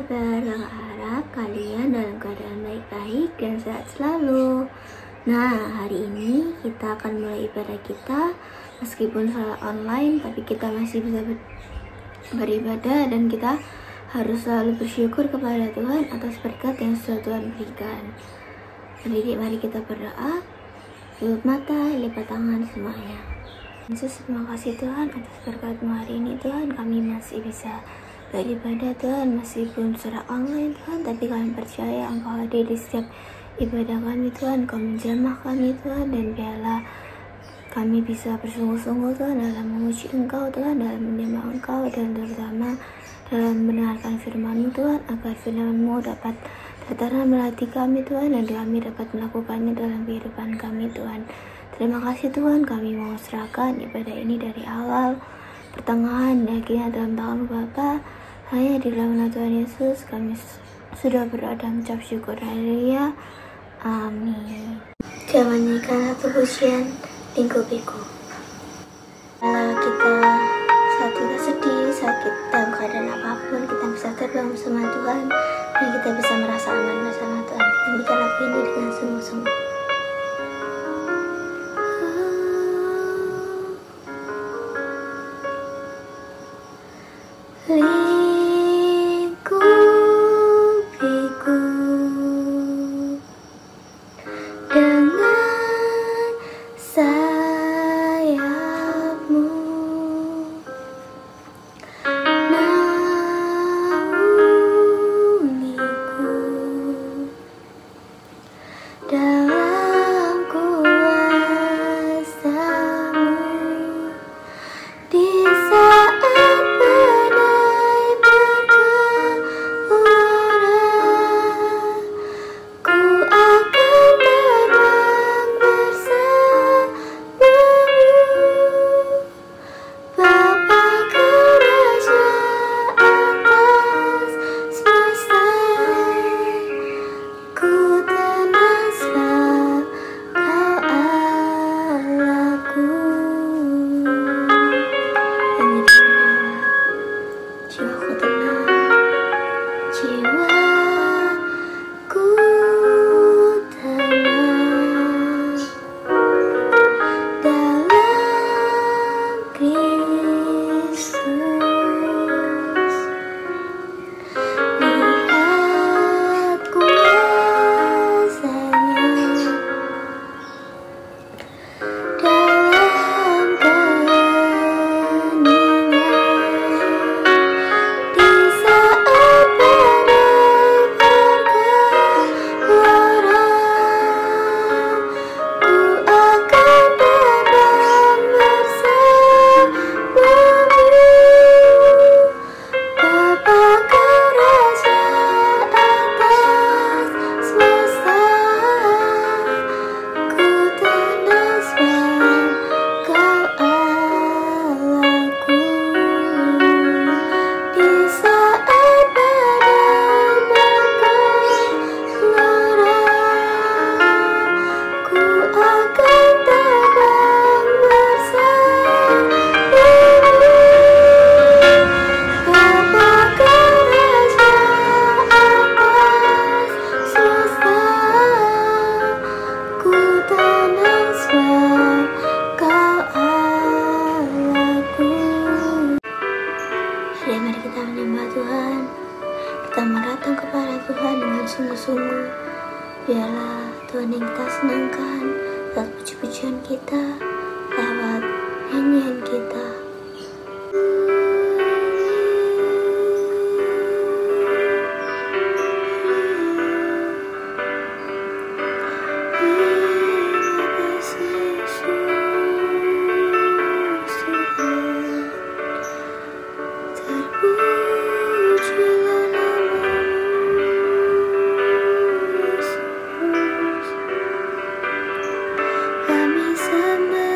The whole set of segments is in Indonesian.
kabar? Kakak harap kalian dalam keadaan baik-baik dan sehat selalu. Nah, hari ini kita akan mulai ibadah kita. Meskipun salat online, tapi kita masih bisa beribadah dan kita harus selalu bersyukur kepada Tuhan atas berkat yang sudah Tuhan berikan. Jadi mari kita berdoa, tutup mata, lipat tangan semuanya. Yesus, terima kasih Tuhan atas berkat-Mu hari ini. Tuhan, kami masih bisa beribadah Tuhan, meskipun secara online Tuhan, tapi kami percaya Engkau hadir di setiap ibadah kami Tuhan. Engkau menjamah kami Tuhan, dan biarlah kami bisa bersungguh-sungguh Tuhan dalam memuji Engkau Tuhan, dalam menyembah Engkau, dan terutama dalam mendengarkan firman-Mu Tuhan, agar firman-Mu dapat tertanam melatih kami Tuhan, dan kami dapat melakukannya dalam kehidupan kami Tuhan. Terima kasih Tuhan, kami mau serahkan ibadah ini dari awal, pertengahan, dan akhirnya dalam tangan Bapa. Hanya di dalam nama Tuhan Yesus kami sudah berdoa dan mengucap syukur. Haleluya. Amin. Kita menyanyikan satu pujian Lingkupiku. Kalau kita saat kita sedih, sakit, dalam keadaan apapun, kita bisa terbang bersama Tuhan, dan kita bisa merasa aman bersama Tuhan. Nyanyikan lagu ini dengan sungguh-sungguh. Lingkupiku dengan sayap-Mu, naungiku dalam kuasa-Mu di saat sungguh-sungguh. Biarlah Tuhan yang kita senangkan lewat puji-pujian kita, lewat nyanyian kita. Kami sembah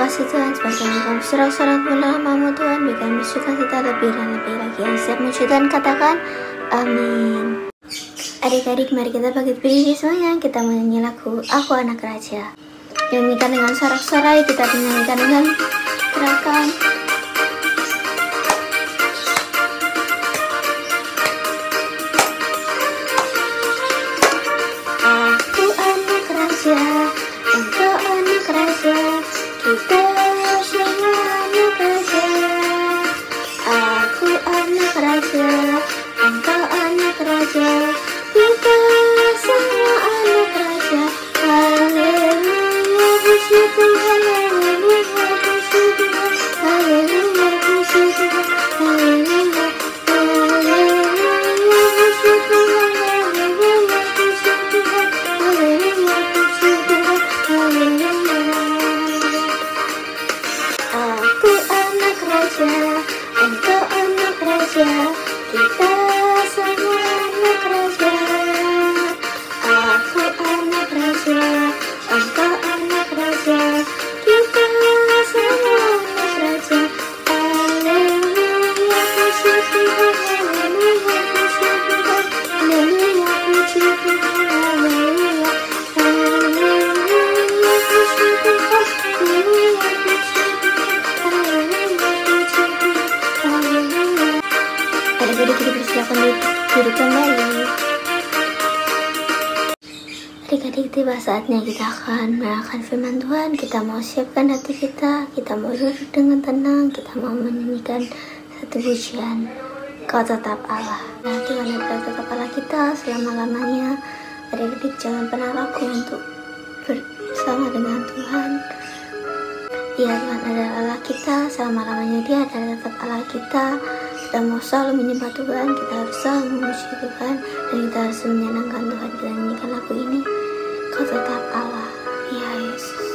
kasih Tuhan sebagai Engkau sorak-sorak namamu Tuhan, beri kami sukacita lebih dan lebih lagi yang siap muncul dan katakan amin. Adik-adik, mari kita bangkit berdiri semuanya. Kita menyanyi lagu Aku Anak Raja. Nyanyikan dengan sorak-sorai, kita menyanyikan dengan gerakan. Aku anak raja, engkau anak raja, kita semua anak raja. Aku anak raja, engkau anak raja, kita semua anak raja. Haleluya, puji Tuhan, haleluya, puji Tuhan, haleluya, puji Tuhan, haleluya, haleluya, puji Tuhan, haleluya, puji Tuhan, haleluya, puji Tuhan, haleluya. Aku anak raja, engkau anak raja, kita semua anak raja. Aku anak raja, engkau anak raja, kita semua anak raja. Haleluya, puji Tuhan, haleluya, puji Tuhan, haleluya, puji Tuhan, haleluya, haleluya, puji Tuhan, haleluya, puji Tuhan, haleluya, puji Tuhan, haleluya. Adik-adik, kita persilakan duduk kembali. Adik-adik, tiba saatnya kita akan mendengarkan firman Tuhan. Kita mau siapkan hati kita mau duduk dengan tenang, kita mau menyanyikan satu pujian, Kau Tetap Allah. Nah, Tuhan adalah tetap Allah kita selama-lamanya. Adik-adik, jangan pernah ragu untuk bersama dengan Tuhan. Dia Tuhan adalah Allah kita selama-lamanya, Dia adalah tetap Allah kita. Kita mau selalu menyembah Tuhan, kita harus selalu memuji Tuhan, dan kita harus menyenangkan Tuhan. Kita nyanyikan lagu ini, Kau Tetap Allah, ya Yesus.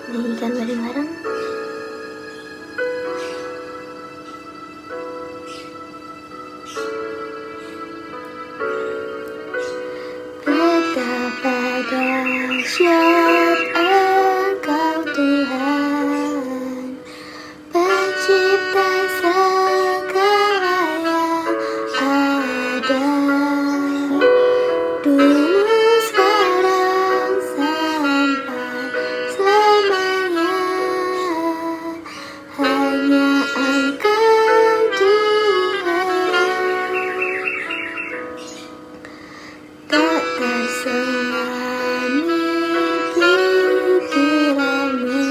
Nyanyikan bareng-bareng. Betapa dahsyat Engkau Tuhan, Pencipta segala yang ada, dulu, sekarang, sampai selamanya. Hanya Engkau Tuhan, tak terselami pikiranmu,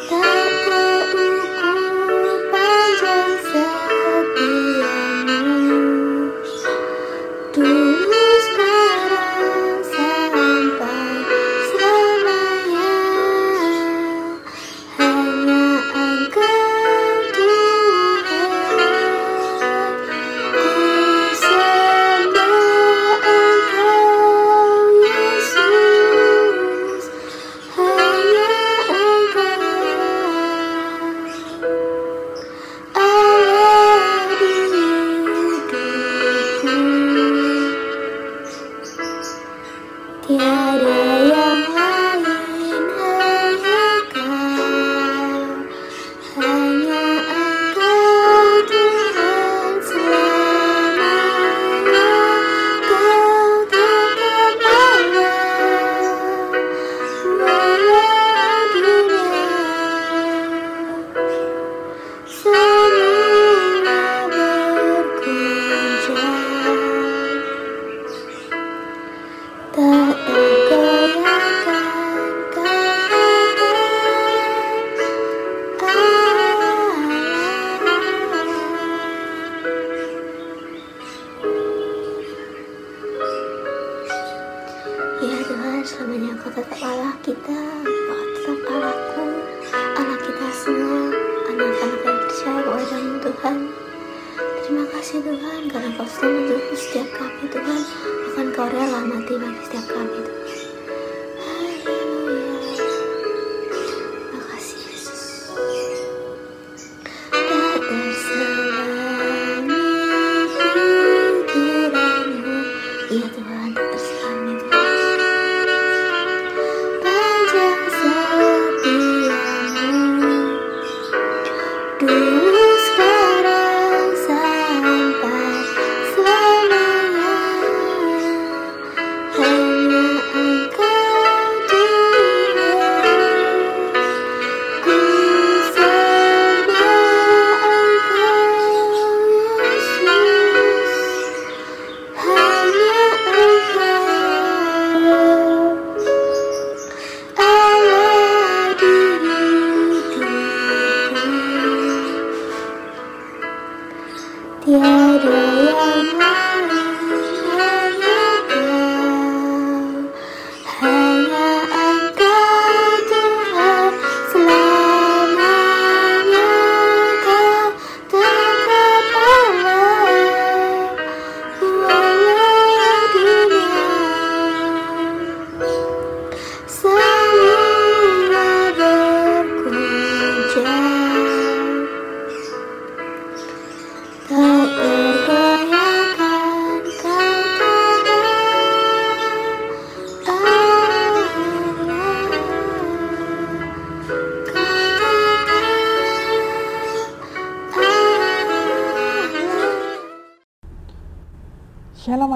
tak terukur panjang setiamu, dulu, sekarang, sampai selamanya. Hanya Engkau Tuhan, ku sembah Engkau Yesus. Hanya Engkau Allah di hidupku, tiada yang lain, hanya Kau, hanya Engkau Tuhan selamanya. Kau tetap Allah, walau dunia semua berguncang, tak tergoyahkan ya Tuhan, selamanya Kau tetap Allah kita, Kau tetap Allahku, Allah kita semua, anak-anak yang percaya kepadamu Tuhan. Terima kasih Tuhan, karena Kau sudah menjemput setiap kami Tuhan, bahkan Kau rela mati bagi setiap kami Tuhan. Haleluya, terima kasih Yesus. Tak terselami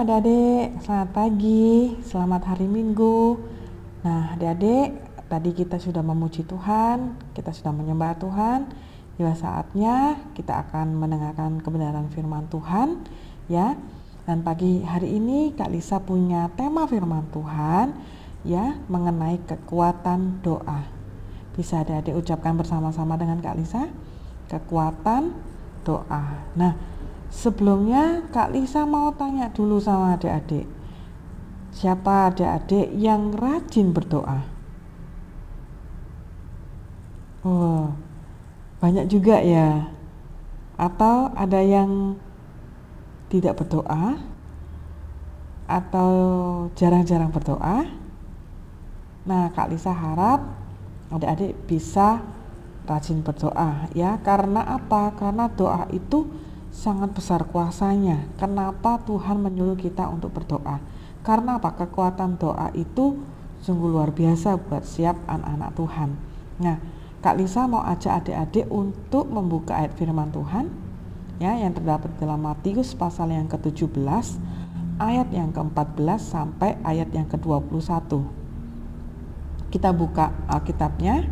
adik-adik, selamat pagi, selamat hari Minggu. Nah adik-adik, tadi kita sudah memuji Tuhan, kita sudah menyembah Tuhan. Ya saatnya kita akan mendengarkan kebenaran firman Tuhan ya. Dan pagi hari ini Kak Lisa punya tema firman Tuhan ya, mengenai kekuatan doa. Bisa adik-adik ucapkan bersama-sama dengan Kak Lisa, kekuatan doa. Nah, sebelumnya Kak Lisa mau tanya dulu sama adik-adik. Siapa adik-adik yang rajin berdoa? Oh, banyak juga ya. Atau ada yang tidak berdoa? Atau jarang-jarang berdoa? Nah, Kak Lisa harap adik-adik bisa rajin berdoa ya. Karena apa? Karena doa itu sangat besar kuasanya. Kenapa Tuhan menyuruh kita untuk berdoa? Karena apa? Kekuatan doa itu sungguh luar biasa buat siap anak-anak Tuhan. Nah, Kak Lisa mau ajak adik-adik untuk membuka ayat firman Tuhan ya, yang terdapat dalam Matius pasal yang ke-17 ayat yang ke-14 sampai ayat yang ke-21. Kita buka Alkitabnya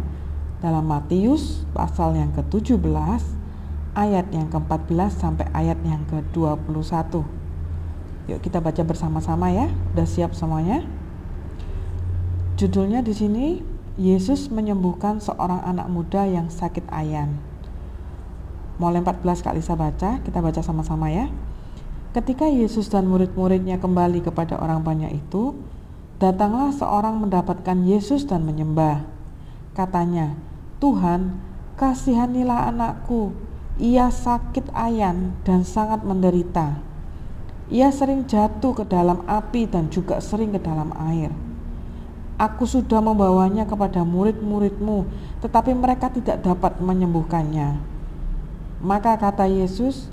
dalam Matius pasal yang ke-17 ayat yang ke-14 sampai ayat yang ke-21. Yuk kita baca bersama-sama ya. Udah siap semuanya? Judulnya di sini, Yesus menyembuhkan seorang anak muda yang sakit ayan. Mulai 14 Kak Lisa baca, kita baca sama-sama ya. Ketika Yesus dan murid-muridnya kembali kepada orang banyak itu, datanglah seorang mendapatkan Yesus dan menyembah. Katanya, "Tuhan, kasihanilah anakku. Ia sakit ayan dan sangat menderita. Ia sering jatuh ke dalam api dan juga sering ke dalam air. Aku sudah membawanya kepada murid-murid-mu, tetapi mereka tidak dapat menyembuhkannya." Maka kata Yesus,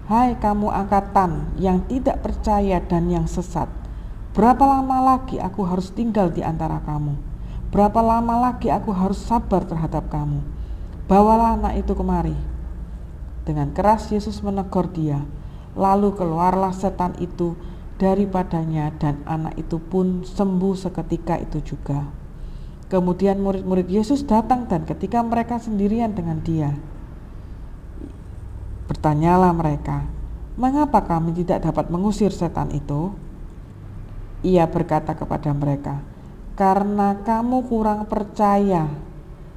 "Hai kamu angkatan yang tidak percaya dan yang sesat, berapa lama lagi aku harus tinggal di antara kamu? Berapa lama lagi aku harus sabar terhadap kamu? Bawalah anak itu kemari." Dengan keras Yesus menegur dia. Lalu keluarlah setan itu daripadanya dan anak itu pun sembuh seketika itu juga. Kemudian murid-murid Yesus datang dan ketika mereka sendirian dengan dia, bertanyalah mereka, "Mengapa kami tidak dapat mengusir setan itu?" Ia berkata kepada mereka, "Karena kamu kurang percaya.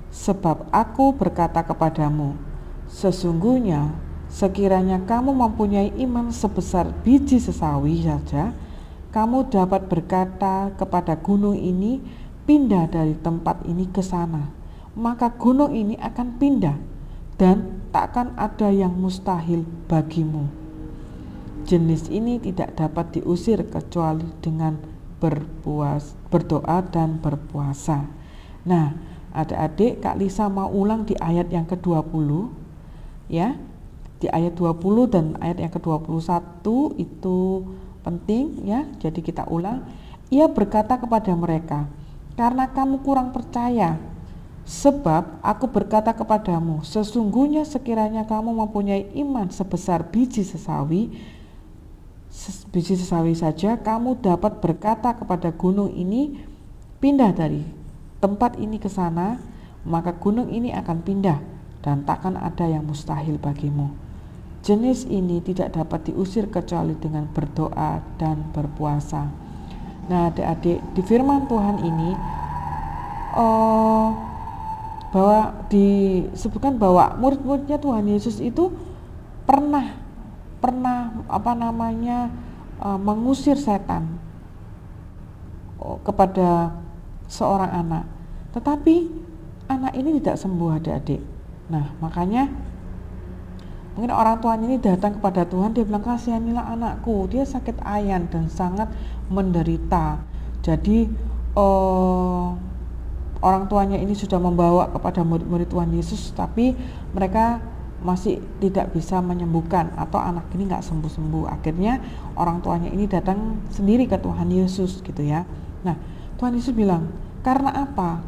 Sebab aku berkata kepadamu, sesungguhnya sekiranya kamu mempunyai iman sebesar biji sesawi saja, kamu dapat berkata kepada gunung ini, pindah dari tempat ini ke sana. Maka gunung ini akan pindah dan takkan ada yang mustahil bagimu." Jenis ini tidak dapat diusir kecuali dengan berdoa dan berpuasa. Nah, adik-adik, Kak Lisa mau ulang di ayat yang ke-20 ya. Di ayat 20 dan ayat yang ke-21 itu penting ya. Jadi kita ulang. Ia berkata kepada mereka, "Karena kamu kurang percaya. Sebab aku berkata kepadamu, sesungguhnya sekiranya kamu mempunyai iman sebesar biji sesawi saja, kamu dapat berkata kepada gunung ini, pindah dari tempat ini ke sana, maka gunung ini akan pindah dan takkan ada yang mustahil bagimu." Jenis ini tidak dapat diusir kecuali dengan berdoa dan berpuasa. Nah adik-adik, di firman Tuhan ini bahwa disebutkan bahwa murid-muridnya Tuhan Yesus itu pernah mengusir setan kepada seorang anak, tetapi anak ini tidak sembuh adik-adik. Nah makanya mungkin orang tuanya ini datang kepada Tuhan, dia bilang, "Kasihanilah anakku, dia sakit ayan dan sangat menderita." Jadi orang tuanya ini sudah membawa kepada murid-murid Tuhan Yesus, tapi mereka masih tidak bisa menyembuhkan atau anak ini nggak sembuh-sembuh. Akhirnya orang tuanya ini datang sendiri ke Tuhan Yesus gitu ya. Nah Tuhan Yesus bilang, karena apa?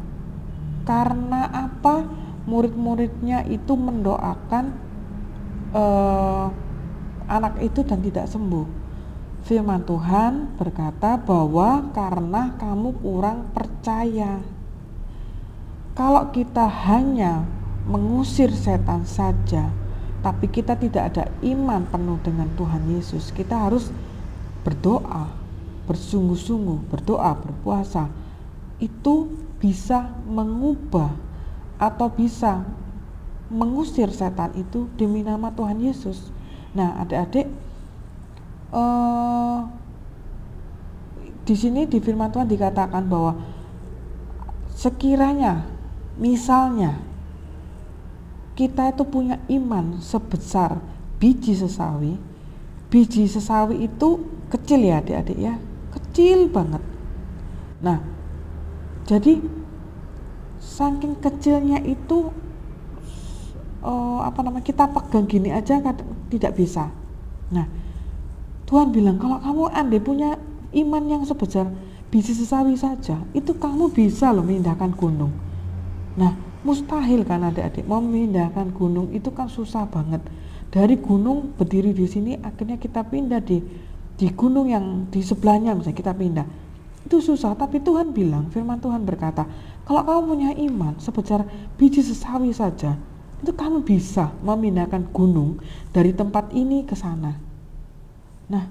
Murid-muridnya itu mendoakan anak itu dan tidak sembuh. Firman Tuhan berkata bahwa karena kamu kurang percaya. Kalau kita hanya mengusir setan saja, tapi kita tidak ada iman penuh dengan Tuhan Yesus, kita harus berdoa, bersungguh-sungguh, berdoa, berpuasa. Itu bisa mengubah atau bisa mengusir setan itu demi nama Tuhan Yesus. Nah, adik-adik, di sini di firman Tuhan dikatakan bahwa sekiranya misalnya kita itu punya iman sebesar biji sesawi. Biji sesawi itu kecil ya adik-adik ya, kecil banget. Nah, jadi saking kecilnya itu kita pegang gini aja tidak bisa. Nah, Tuhan bilang kalau kamu andai punya iman yang sebesar biji sesawi saja, itu kamu bisa loh memindahkan gunung. Nah, mustahil kan adik-adik, mau memindahkan gunung itu kan susah banget. Dari gunung berdiri di sini, akhirnya kita pindah di gunung yang di sebelahnya, misalnya kita pindah. Itu susah, tapi Tuhan bilang, firman Tuhan berkata, kalau kamu punya iman sebesar biji sesawi saja, itu kamu bisa memindahkan gunung dari tempat ini ke sana. Nah,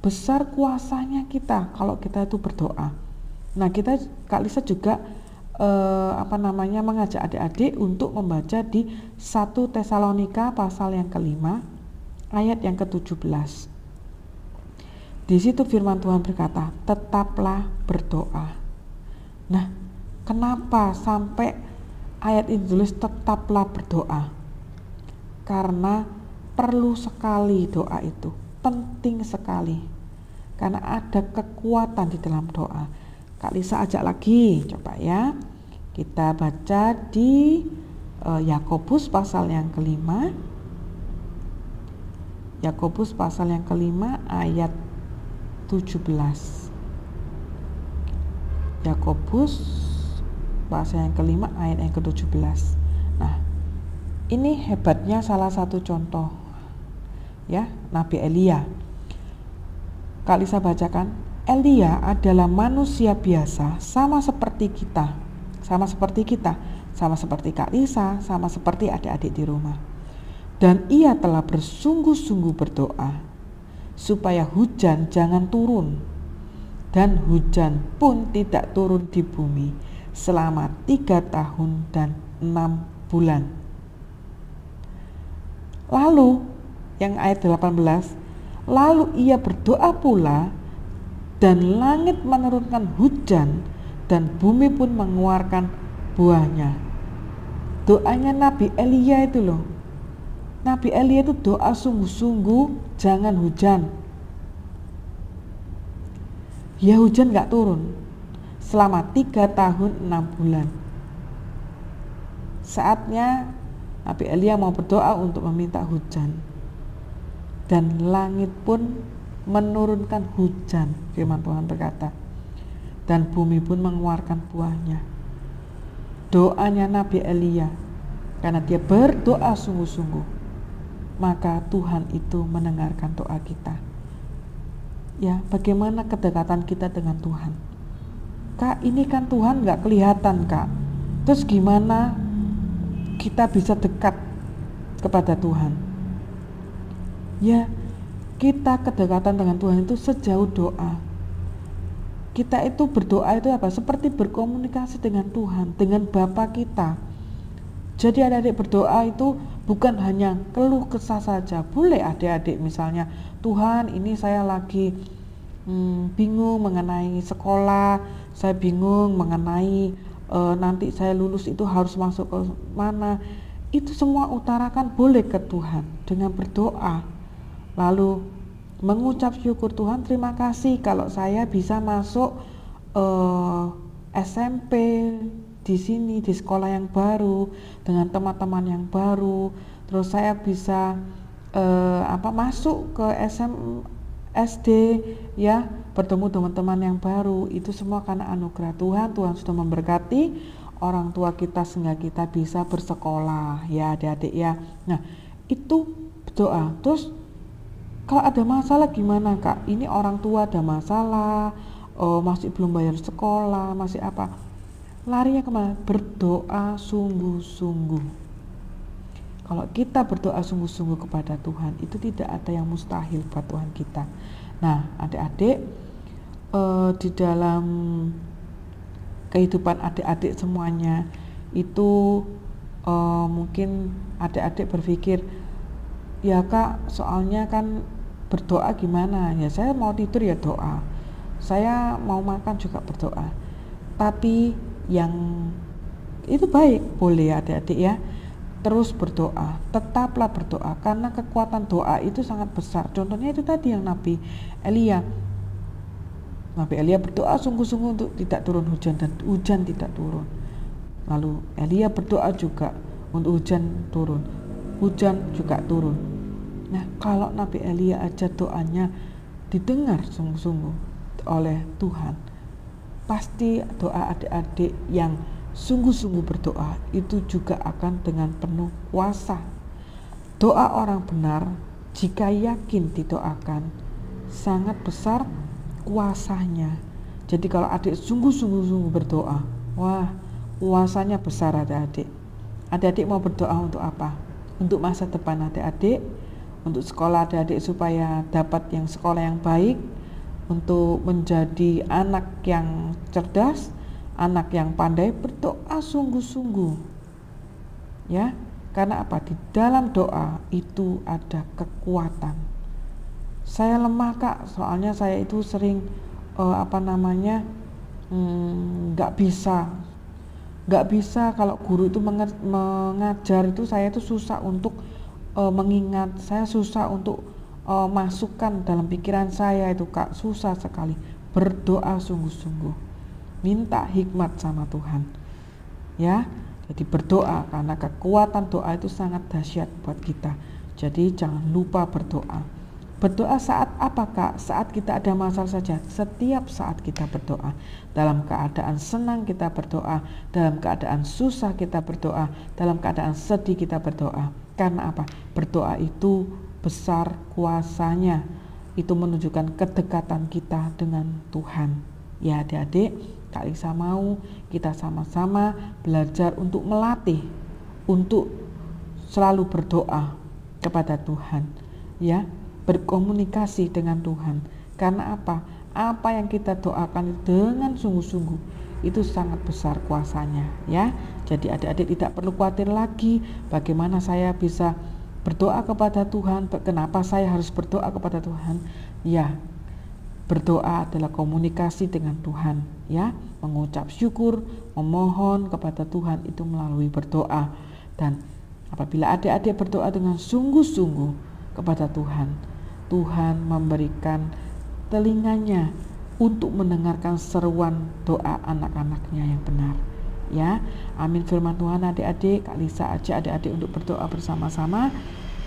besar kuasanya kita kalau kita itu berdoa. Nah, Kak Lisa juga mengajak adik-adik untuk membaca di 1 Tesalonika pasal yang ke-5 ayat yang ke-17. Di situ firman Tuhan berkata, tetaplah berdoa. Nah, kenapa sampai ayat ini tulis tetaplah berdoa? Karena perlu sekali doa itu, penting sekali, karena ada kekuatan di dalam doa. Kak Lisa ajak lagi, coba ya, kita baca di Yakobus pasal yang ke-5. Yakobus pasal yang ke-5 ayat 17. Yakobus pasal yang ke-5 ayat yang ke-17. Nah, ini hebatnya salah satu contoh ya, Nabi Elia. Kak Lisa bacakan, Elia adalah manusia biasa, sama seperti kita, sama seperti Kak Lisa, sama seperti adik-adik di rumah. Dan ia telah bersungguh-sungguh berdoa supaya hujan jangan turun, dan hujan pun tidak turun di bumi selama 3 tahun dan 6 bulan. Lalu yang ayat 18, lalu ia berdoa pula dan langit menurunkan hujan dan bumi pun mengeluarkan buahnya. Doanya Nabi Elia itu loh. Nabi Elia itu doa sungguh-sungguh jangan hujan. Ya hujan gak turun selama 3 tahun 6 bulan. Saatnya Nabi Elia mau berdoa untuk meminta hujan. Dan langit pun menurunkan hujan, firman Tuhan berkata, dan bumi pun mengeluarkan buahnya. Doanya Nabi Elia, karena dia berdoa sungguh-sungguh, maka Tuhan itu mendengarkan doa kita. Ya, bagaimana kedekatan kita dengan Tuhan? Kak, ini kan Tuhan gak kelihatan, Kak. Terus gimana kita bisa dekat kepada Tuhan? Ya, kita kedekatan dengan Tuhan itu sejauh doa. Kita itu berdoa itu apa? Seperti berkomunikasi dengan Tuhan, dengan Bapa kita. Jadi adik-adik berdoa itu bukan hanya keluh kesah saja. Boleh adik-adik misalnya, Tuhan ini saya lagi bingung mengenai sekolah, saya bingung mengenai nanti saya lulus itu harus masuk ke mana. Itu semua utarakan boleh ke Tuhan dengan berdoa. Lalu mengucap syukur, Tuhan terima kasih kalau saya bisa masuk SMP di sini, di sekolah yang baru, dengan teman-teman yang baru. Terus saya bisa masuk ke SD ya, bertemu teman-teman yang baru. Itu semua karena anugerah Tuhan. Tuhan sudah memberkati orang tua kita sehingga kita bisa bersekolah ya adik-adik ya. Nah, itu doa. Terus Kalau ada masalah gimana Kak? Ini orang tua ada masalah, masih belum bayar sekolah, masih apa? Larinya kemana? Berdoa sungguh-sungguh. Kalau kita berdoa sungguh-sungguh kepada Tuhan, itu tidak ada yang mustahil buat Tuhan kita. Nah, adik-adik, di dalam kehidupan adik-adik semuanya itu mungkin adik-adik berpikir, ya Kak, soalnya kan berdoa gimana? Ya saya mau tidur ya doa, saya mau makan juga berdoa. Tapi yang itu baik, boleh adik-adik ya, terus berdoa, tetaplah berdoa, karena kekuatan doa itu sangat besar. Contohnya itu tadi yang Nabi Elia berdoa sungguh-sungguh untuk tidak turun hujan, dan hujan tidak turun. Lalu Elia berdoa juga untuk hujan turun, hujan juga turun. Nah, kalau Nabi Elia aja doanya didengar sungguh-sungguh oleh Tuhan, pasti doa adik-adik yang sungguh-sungguh berdoa itu juga akan dengan penuh kuasa. Doa orang benar jika yakin didoakan sangat besar kuasanya. Jadi kalau adik sungguh-sungguh berdoa, wah, kuasanya besar adik-adik. Adik-adik mau berdoa untuk apa? Untuk masa depan adik-adik, untuk sekolah adik-adik supaya dapat yang sekolah yang baik, untuk menjadi anak yang cerdas, anak yang pandai. Berdoa sungguh-sungguh. Ya, karena apa? Di dalam doa itu ada kekuatan. Saya lemah Kak, soalnya saya itu sering nggak bisa kalau guru itu mengajar itu, saya itu susah untuk mengingat, saya susah untuk masukkan dalam pikiran saya itu Kak, susah sekali. Berdoa sungguh-sungguh, minta hikmat sama Tuhan ya. Jadi berdoa, karena kekuatan doa itu sangat dahsyat buat kita. Jadi jangan lupa berdoa. Berdoa saat apa Kak? Saat kita ada masalah saja. Setiap saat kita berdoa. Dalam keadaan senang kita berdoa, dalam keadaan susah kita berdoa, dalam keadaan sedih kita berdoa. Karena apa? Berdoa itu besar kuasanya. Itu menunjukkan kedekatan kita dengan Tuhan. Ya adik-adik, Kak Lisa mau kita sama-sama belajar untuk melatih, untuk selalu berdoa kepada Tuhan. Ya, berkomunikasi dengan Tuhan. Karena apa? Apa yang kita doakan dengan sungguh-sungguh itu sangat besar kuasanya ya. Jadi adik-adik tidak perlu khawatir lagi bagaimana saya bisa berdoa kepada Tuhan, kenapa saya harus berdoa kepada Tuhan. Ya, berdoa adalah komunikasi dengan Tuhan ya, mengucap syukur, memohon kepada Tuhan itu melalui berdoa. Dan apabila adik-adik berdoa dengan sungguh-sungguh kepada Tuhan, Tuhan memberikan telinganya untuk mendengarkan seruan doa anak-anaknya yang benar ya. Amin firman Tuhan adik-adik. Kak Lisa ajak adik-adik untuk berdoa bersama-sama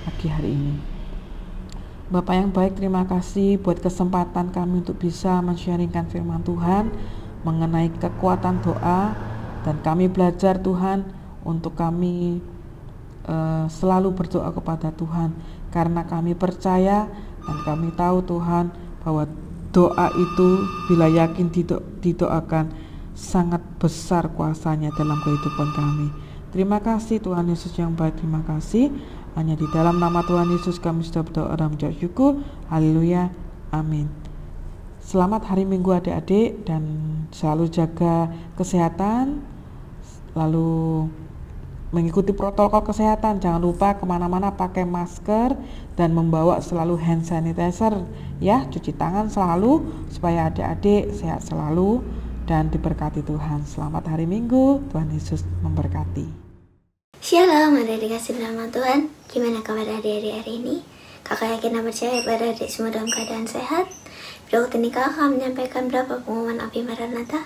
pagi hari ini. Bapak yang baik, terima kasih buat kesempatan kami untuk bisa men-sharingkan firman Tuhan mengenai kekuatan doa, dan kami belajar Tuhan untuk kami selalu berdoa kepada Tuhan, karena kami percaya dan kami tahu Tuhan bahwa doa itu bila yakin didoakan sangat besar kuasanya dalam kehidupan kami. Terima kasih Tuhan Yesus yang baik, terima kasih. Hanya di dalam nama Tuhan Yesus kami sudah berdoa dan mengucap syukur. Haleluya, amin. Selamat hari Minggu adik-adik, dan selalu jaga kesehatan, lalu mengikuti protokol kesehatan. Jangan lupa kemana-mana pakai masker dan membawa selalu hand sanitizer ya. Cuci tangan selalu supaya adik-adik sehat selalu dan diberkati Tuhan. Selamat hari Minggu, Tuhan Yesus memberkati. Shalom, adik-adik kasih dalam Tuhan. Gimana kabar adik-adik hari ini? Kakak yakin dan percaya pada adik semua dalam keadaan sehat. Video ini kakak akan menyampaikan beberapa pengumuman Abi Maranatha.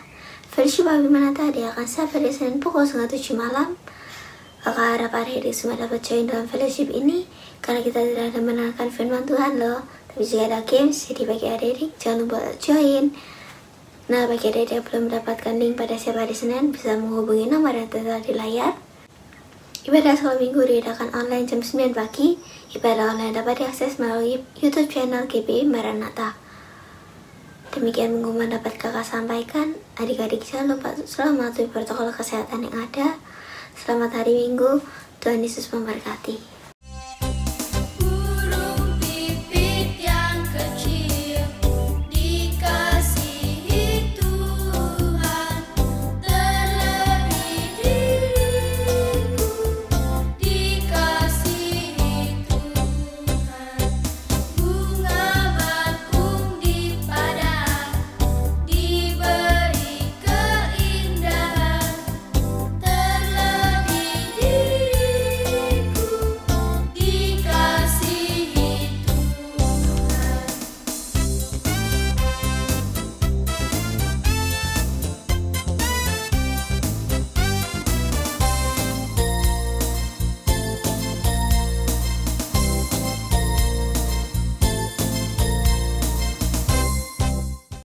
Versi Abi Maranatha dia akan siap pada Senin pukul 6:30 malam. Kakak harap adik-adik semua dapat join dalam fellowship ini, karena kita tidak ada mendengarkan firman Tuhan loh. Tapi juga ada games, jadi bagi adik-adik jangan lupa join. Nah, bagi adik-adik yang belum mendapatkan link pada siap hari Senin, bisa menghubungi nomor yang tertera di layar. Ibadah Sekolah Minggu diadakan online jam 9 pagi. Ibadah online dapat diakses melalui YouTube channel GPI Maranatha. Demikian pengumuman dapat kakak sampaikan. Adik-adik jangan lupa selalu mematuhi protokol kesehatan yang ada. Selamat hari Minggu, Tuhan Yesus memberkati.